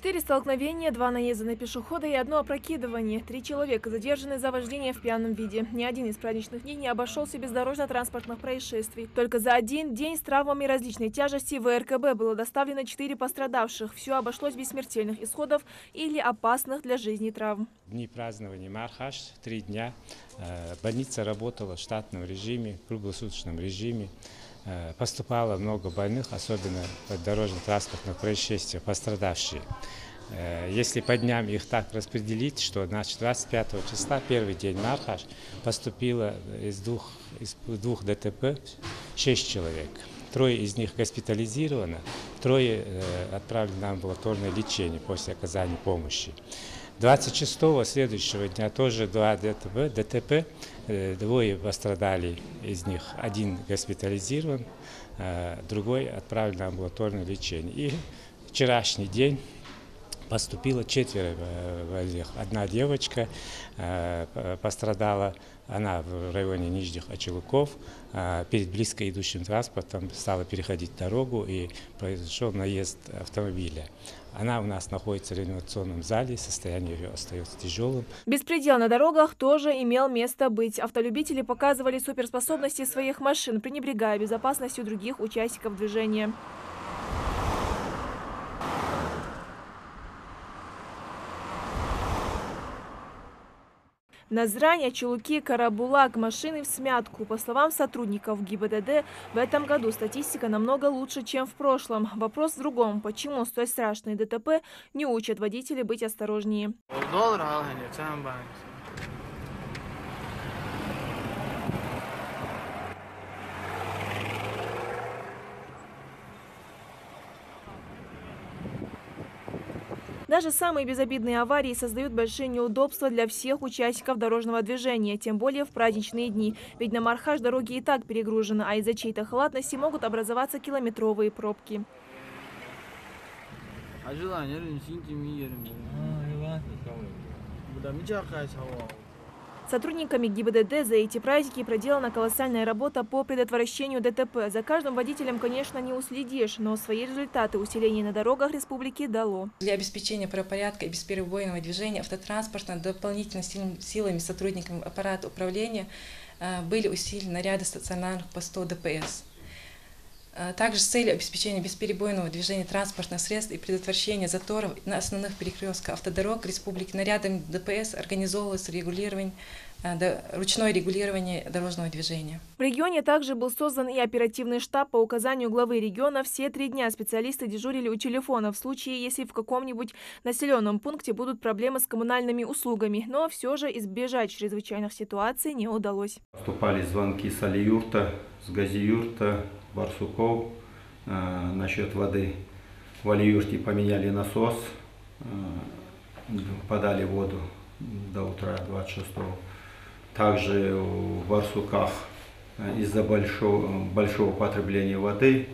4 столкновения, 2 наезда на пешехода и 1 опрокидывание. 3 человека задержаны за вождение в пьяном виде. Ни один из праздничных дней не обошелся без дорожно-транспортных происшествий. Только за один день с травмами различной тяжести в РКБ было доставлено 4 пострадавших. Все обошлось без смертельных исходов или опасных для жизни травм. Дни празднования Мархаш, 3 дня. Больница работала в штатном режиме, в круглосуточном режиме. Поступало много больных, особенно в дорожно-транспортных происшествиях, пострадавшие. Если по дням их так распределить, что 25 числа, первый день Мархаш, поступило из двух ДТП 6 человек. 3 из них госпитализировано, 3 отправлены на амбулаторное лечение после оказания помощи. 26-го следующего дня тоже 2 ДТП, 2 пострадали, из них 1 госпитализирован, другой отправлен на амбулаторное лечение. И вчерашний день поступило 4 больных. 1 девочка пострадала, она в районе Нижних Очелуков, перед близко идущим транспортом стала переходить дорогу и произошел наезд автомобиля. Она у нас находится в реанимационном зале, состояние ее остается тяжелым. Беспредел на дорогах тоже имел место быть. Автолюбители показывали суперспособности своих машин, пренебрегая безопасностью других участников движения. Назрань, Очелуки, Карабулак, машины в смятку. По словам сотрудников ГИБДД, в этом году статистика намного лучше, чем в прошлом. Вопрос в другом. Почему столь страшные ДТП не учат водителей быть осторожнее? Даже самые безобидные аварии создают большие неудобства для всех участников дорожного движения, тем более в праздничные дни. Ведь на Мархаш дороги и так перегружены, а из-за чьей-то халатности могут образоваться километровые пробки. Сотрудниками ГИБДД за эти праздники проделана колоссальная работа по предотвращению ДТП. За каждым водителем, конечно, не уследишь, но свои результаты усиление на дорогах республики дало. Для обеспечения правопорядка и бесперебойного движения автотранспорта дополнительными силами сотрудниками аппарата управления были усилены наряды стационарных постов ДПС. Также с целью обеспечения бесперебойного движения транспортных средств и предотвращения заторов на основных перекрестках автодорог республики нарядами ДПС организовывалось ручное регулирование дорожного движения. В регионе также был создан и оперативный штаб. По указанию главы региона все 3 дня специалисты дежурили у телефона в случае, если в каком-нибудь населенном пункте будут проблемы с коммунальными услугами. Но все же избежать чрезвычайных ситуаций не удалось. Поступали звонки с Алиюрта, с Газиюрта, Барсуков насчет воды. В Алиюрте поменяли насос, подали воду до утра 26-го. Также в Барсуках из-за большого потребления воды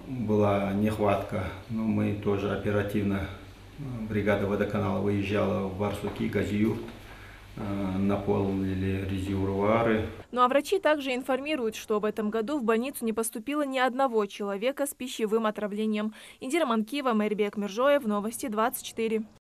была нехватка. Но мы тоже оперативно, бригада водоканала выезжала в Барсуки, Газиюрт, наполнили резервуары. Ну а врачи также информируют, что в этом году в больницу не поступило ни одного человека с пищевым отравлением. Индира Манкиева, Мэрбек Миржоев, Новости 24.